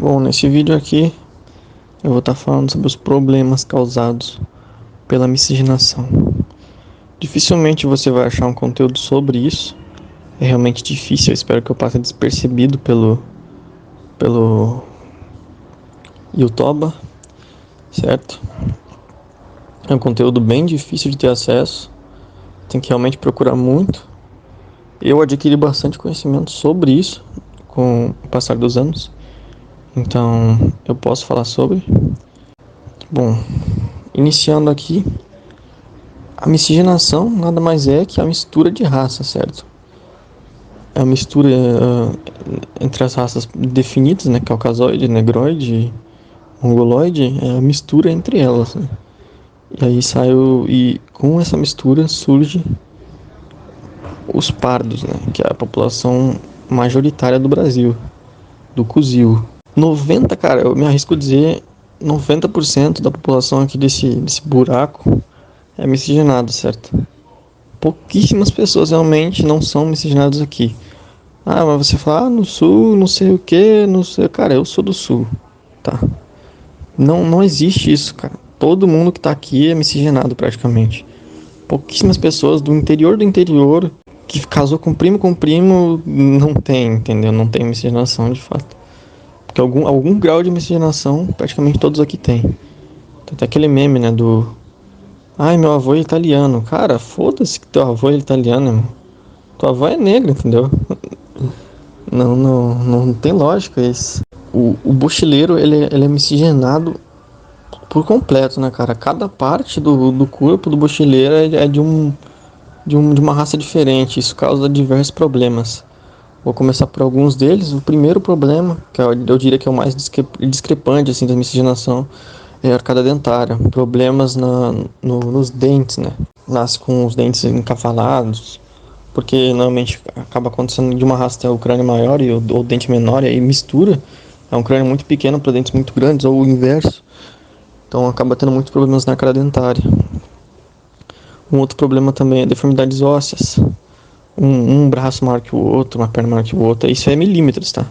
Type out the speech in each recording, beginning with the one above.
Bom, nesse vídeo aqui eu vou estar falando sobre os problemas causados pela miscigenação. Dificilmente você vai achar um conteúdo sobre isso. É realmente difícil, eu espero que eu passe despercebido pelo YouTube, certo? É um conteúdo bem difícil de ter acesso, tem que realmente procurar muito. Eu adquiri bastante conhecimento sobre isso com o passar dos anos, então eu posso falar sobre. Bom, iniciando aqui, a miscigenação nada mais é que a mistura de raça, certo? É a mistura entre as raças definidas, né? Caucasoide, negroide, mongoloide, é a mistura entre elas, né? E aí saiu, e com essa mistura surge os pardos, né? Que é a população majoritária do Brasil, do Cuzil. 90, cara, eu me arrisco a dizer, 90% da população aqui desse buraco é miscigenada, certo? Pouquíssimas pessoas realmente não são miscigenadas aqui. Ah, mas você fala, no sul, não sei o que, não sei. Cara, eu sou do sul, tá? Não existe isso, cara. Todo mundo que tá aqui é miscigenado praticamente. Pouquíssimas pessoas do interior, que casou com primo, não tem, entendeu? Não tem miscigenação de fato. Porque algum grau de miscigenação, praticamente todos aqui têm. Tem até aquele meme, né, do... Ai, meu avô é italiano. Cara, foda-se que teu avô é italiano, irmão. Tua avó é negra, entendeu? Não tem lógica isso. O bochileiro, ele é miscigenado por completo, né, cara? Cada parte do corpo do bochileiro é de uma raça diferente. Isso causa diversos problemas. Vou começar por alguns deles. O primeiro problema, que eu diria que é o mais discrepante assim, da miscigenação, é a arcada dentária. Problemas nos dentes, né? Nasce com os dentes encavalados, porque normalmente acaba acontecendo de uma raça ter o crânio maior e o dente menor, e aí mistura. É um crânio muito pequeno para dentes muito grandes, ou o inverso. Então acaba tendo muitos problemas na arcada dentária. Um outro problema também é deformidades ósseas. Um braço maior que o outro, uma perna maior que o outro. Isso é milímetros, tá?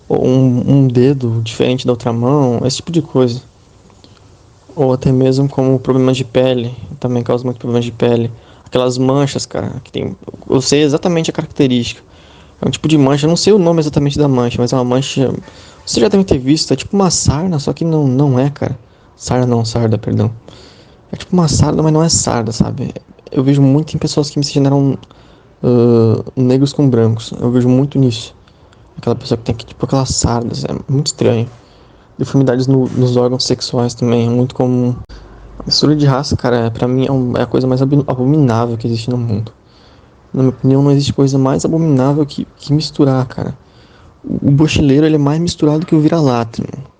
Ou um dedo diferente da outra mão, esse tipo de coisa. Ou até mesmo como problemas de pele, também causa muito problemas de pele. Aquelas manchas, cara, que tem... Eu sei exatamente a característica. É um tipo de mancha, eu não sei o nome exatamente da mancha, mas é uma mancha... Você já deve ter visto, é tipo uma sarna, só que não é, cara. Sarda, perdão. É tipo uma sarda, mas não é sarda, sabe? Eu vejo muito em pessoas que me generam negros com brancos. Eu vejo muito nisso. Aquela pessoa que tem tipo aquelas sardas, é muito estranho. Deformidades nos órgãos sexuais também, é muito comum. A mistura de raça, cara, pra mim é a coisa mais abominável que existe no mundo. Na minha opinião, não existe coisa mais abominável que misturar, cara. O bochileiro, ele é mais misturado que o vira-lata, mano.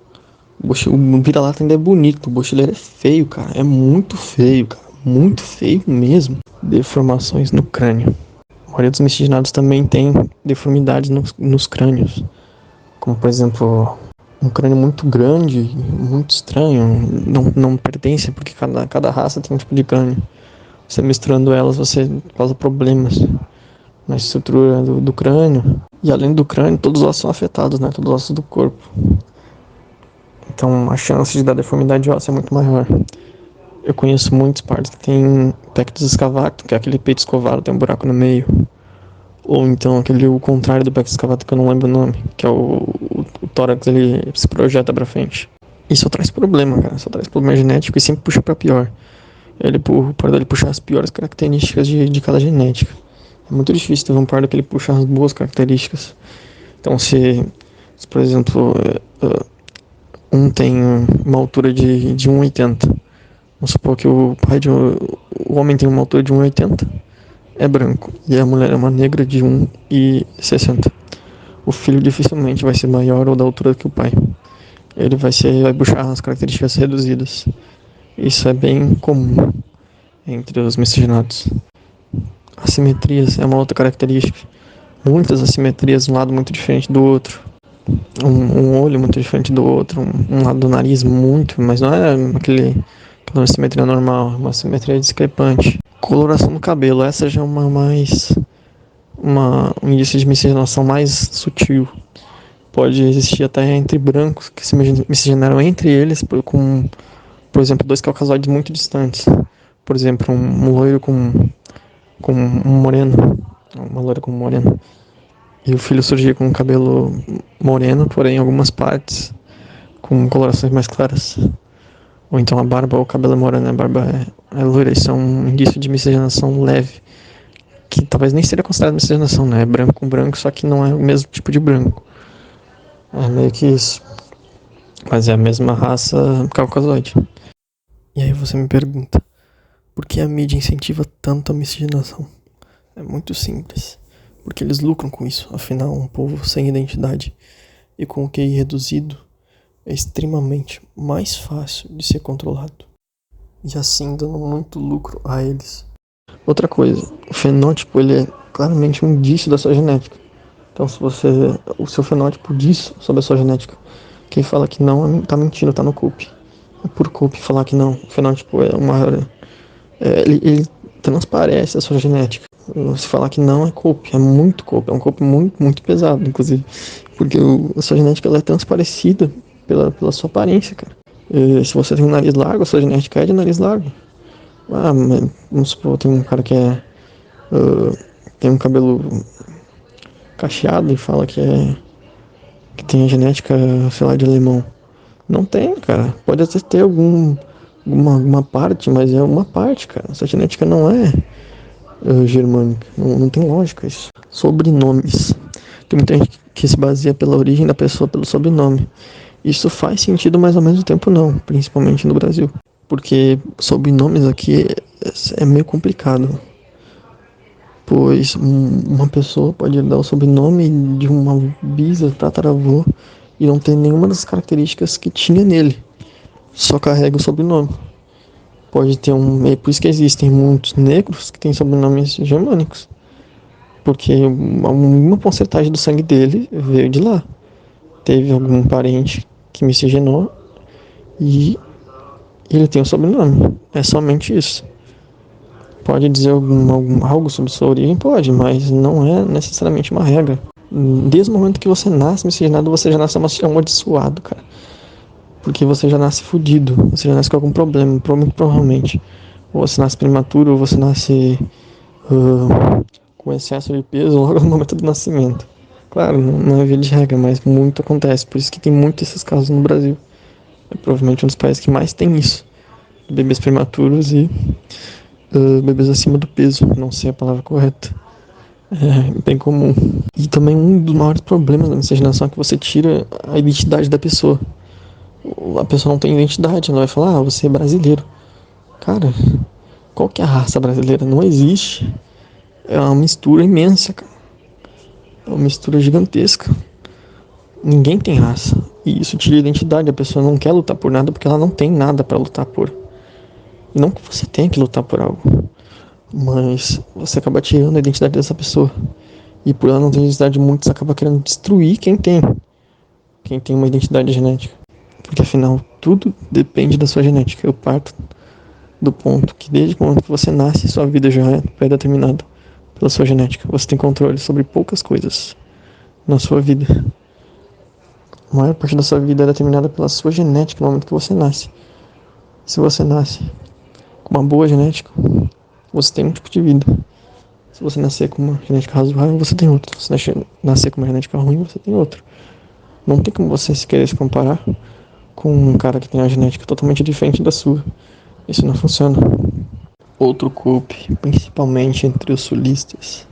O vira-lata ainda é bonito, o bochileiro é feio, cara. É muito feio, cara. Muito feio mesmo. Deformações no crânio. A maioria dos miscigenados também tem deformidades nos crânios. Como, por exemplo, um crânio muito grande, muito estranho. Não pertence, porque cada raça tem um tipo de crânio. Você misturando elas, você causa problemas na estrutura do crânio. E além do crânio, todos os ossos são afetados, né? Todos os ossos do corpo. Então a chance de dar deformidade óssea é muito maior. Eu conheço muitos partos que tem pectus escavato, que é aquele peito escovado, tem um buraco no meio. Ou então o contrário do pectus escavato, que eu não lembro o nome, que é o tórax, ele se projeta pra frente. Isso só traz problema, cara, só traz problema genético e sempre puxa pra pior. O pardo ele puxa as piores características de cada genética. É muito difícil ter um pardo que ele puxa as boas características. Então se por exemplo, um tem uma altura de 1,80. Vamos supor que o homem tem uma altura de 1,80, é branco, e a mulher é uma negra de 1,60. O filho dificilmente vai ser maior ou da altura que o pai. Ele vai puxar as características reduzidas. Isso é bem comum entre os miscigenados. Assimetrias é uma outra característica. Muitas assimetrias, um lado muito diferente do outro. Um olho muito diferente do outro, um lado do nariz muito, mas não é aquela simetria normal, uma simetria discrepante. Coloração do cabelo, essa já é um indício de miscigenação mais sutil. Pode existir até entre brancos que se miscigenaram entre eles por exemplo, dois caucasoides muito distantes. Por exemplo, um loiro com um moreno, uma loira com um moreno. E o filho surgia com cabelo moreno, porém em algumas partes com colorações mais claras. Ou então a barba ou o cabelo é moreno, a barba é loira. Isso é um indício de miscigenação leve, que talvez nem seria considerado miscigenação, né? É branco com branco, só que não é o mesmo tipo de branco. É meio que isso. Mas é a mesma raça caucasoide. E aí você me pergunta, por que a mídia incentiva tanto a miscigenação? É muito simples. Porque eles lucram com isso. Afinal, um povo sem identidade e com o QI reduzido é extremamente mais fácil de ser controlado. E assim dando muito lucro a eles. Outra coisa, o fenótipo ele é claramente um indício da sua genética. Então se o seu fenótipo diz sobre a sua genética, quem fala que não tá mentindo, tá no CUP. É por CUP falar que não. O fenótipo é uma... ele transparece a sua genética. Se falar que não, é CUP, é muito CUP, é um CUP muito, muito pesado, inclusive. Porque a sua genética ela é transparecida pela sua aparência, cara. E se você tem um nariz largo, a sua genética é de nariz largo. Ah, mas, vamos supor, tem um cara que tem um cabelo cacheado e fala que tem a genética, sei lá, de alemão. Não tem, cara. Pode até ter alguma parte, mas é uma parte, cara. Essa genética não é germânica. Não tem lógica isso. Sobrenomes. Tem muita gente que se baseia pela origem da pessoa pelo sobrenome. Isso faz sentido, mas ao mesmo tempo não, principalmente no Brasil. Porque sobrenomes aqui é meio complicado. Pois uma pessoa pode dar o sobrenome de uma tataravô, e não ter nenhuma das características que tinha nele. Só carrega o sobrenome. Pode ter é por isso que existem muitos negros que têm sobrenomes germânicos. Porque uma porcentagem do sangue dele veio de lá. Teve algum parente que miscigenou e ele tem o sobrenome. É somente isso. Pode dizer algo sobre sua origem? Pode, mas não é necessariamente uma regra. Desde o momento que você nasce miscigenado, você já nasce amaldiçoado, cara. Porque você já nasce fudido, você já nasce com algum problema, provavelmente. Ou você nasce prematuro, ou você nasce com excesso de peso logo no momento do nascimento. Claro, não é via de regra, mas muito acontece. Por isso que tem muitos esses casos no Brasil. É provavelmente um dos países que mais tem isso. Bebês prematuros e bebês acima do peso. Não sei a palavra correta. É bem comum. E também um dos maiores problemas da miscigenação é que você tira a identidade da pessoa. A pessoa não tem identidade, ela vai falar, você é brasileiro. Cara, qual que é a raça brasileira? Não existe. É uma mistura imensa, cara. É uma mistura gigantesca. Ninguém tem raça. E isso tira a identidade. A pessoa não quer lutar por nada porque ela não tem nada pra lutar por. E não que você tenha que lutar por algo, mas você acaba tirando a identidade dessa pessoa. E por ela não ter identidade, muitos acabam querendo destruir quem tem. Quem tem uma identidade genética. Porque afinal, tudo depende da sua genética. Eu parto do ponto que desde o momento que você nasce, sua vida já é pré-determinada pela sua genética. Você tem controle sobre poucas coisas na sua vida. A maior parte da sua vida é determinada pela sua genética no momento que você nasce. Se você nasce com uma boa genética, você tem um tipo de vida. Se você nascer com uma genética razoável, você tem outro. Se você nascer com uma genética ruim, você tem outro. Não tem como você se querer se comparar com um cara que tem uma genética totalmente diferente da sua. Isso não funciona. Outro culpe, principalmente entre os sulistas,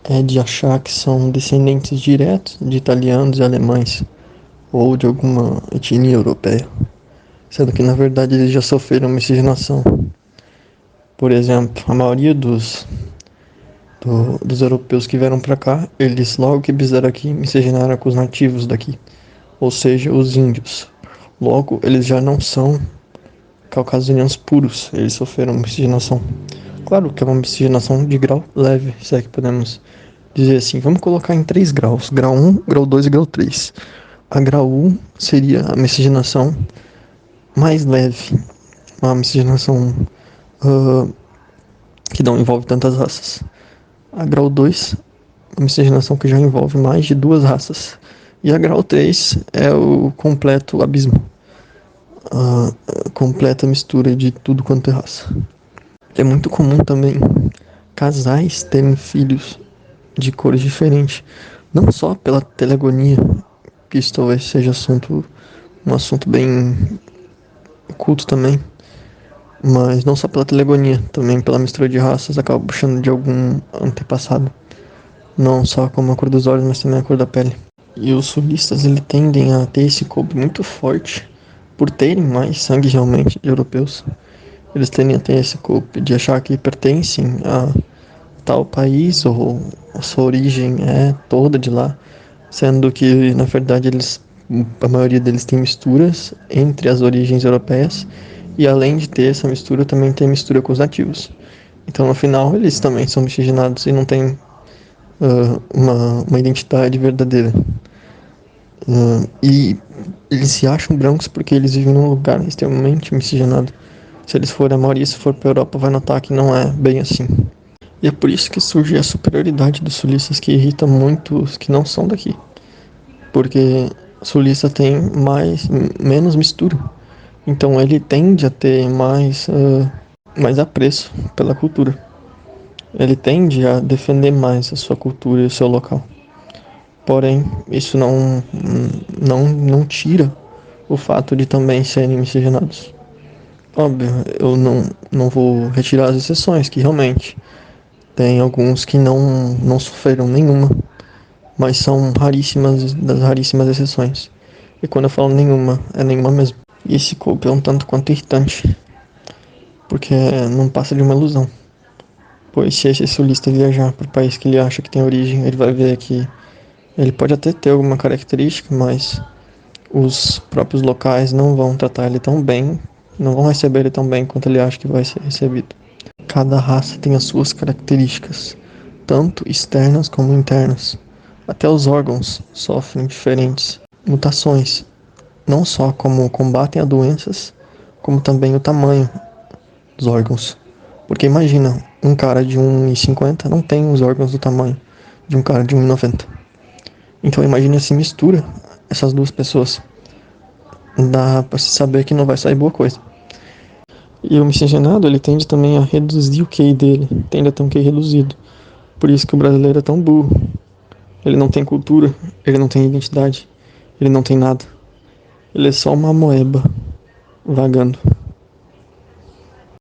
é de achar que são descendentes diretos de italianos e alemães, ou de alguma etnia europeia, sendo que na verdade eles já sofreram miscigenação. Por exemplo, a maioria dos europeus que vieram para cá, eles logo que pisaram aqui miscigenaram com os nativos daqui, ou seja, os índios. Logo, eles já não são caucasianos puros, eles sofreram miscigenação. Claro que é uma miscigenação de grau leve, se é que podemos dizer assim. Vamos colocar em 3 graus, grau 1, grau 2 e grau 3. A grau 1 seria a miscigenação mais leve, uma miscigenação que não envolve tantas raças. A grau 2, uma miscigenação que já envolve mais de 2 raças. E a grau 3 é o completo abismo, a completa mistura de tudo quanto é raça. É muito comum também casais terem filhos de cores diferentes, não só pela telegonia, que isso talvez seja um assunto bem oculto também, mas não só pela telegonia, também pela mistura de raças, acaba puxando de algum antepassado, não só como a cor dos olhos, mas também a cor da pele. E os sulistas ele tendem a ter esse cobre muito forte, por terem mais sangue realmente de europeus. Eles tendem a ter esse cobre de achar que pertencem a tal país ou a sua origem é toda de lá, sendo que na verdade a maioria deles tem misturas entre as origens europeias e além de ter essa mistura também tem mistura com os nativos. Então no final eles também são miscigenados e não têm uma identidade verdadeira. E eles se acham brancos porque eles vivem num lugar extremamente miscigenado. Se eles forem, a maioria, se for para a Europa, vai notar que não é bem assim. E é por isso que surge a superioridade dos sulistas, que irrita muito os que não são daqui. Porque o sulista tem menos mistura. Então ele tende a ter mais apreço pela cultura. Ele tende a defender mais a sua cultura e o seu local. Porém, isso não tira o fato de também serem miscigenados. Óbvio, eu não vou retirar as exceções, que realmente tem alguns que não sofreram nenhuma, mas são raríssimas das raríssimas exceções. E quando eu falo nenhuma, é nenhuma mesmo. E esse golpe é um tanto quanto irritante, porque não passa de uma ilusão. Pois se esse sulista viajar para o país que ele acha que tem origem, ele vai ver que ele pode até ter alguma característica, mas os próprios locais não vão tratar ele tão bem, não vão receber ele tão bem quanto ele acha que vai ser recebido. Cada raça tem as suas características, tanto externas como internas. Até os órgãos sofrem diferentes mutações, não só como combatem a doenças, como também o tamanho dos órgãos. Porque imagina, um cara de 1,50 não tem os órgãos do tamanho de um cara de 1,90. Então imagina se mistura essas duas pessoas. Dá pra se saber que não vai sair boa coisa. E o miscigenado, ele tende também a reduzir o QI dele, tende a ter um QI reduzido. Por isso que o brasileiro é tão burro. Ele não tem cultura, ele não tem identidade, ele não tem nada. Ele é só uma moeba vagando.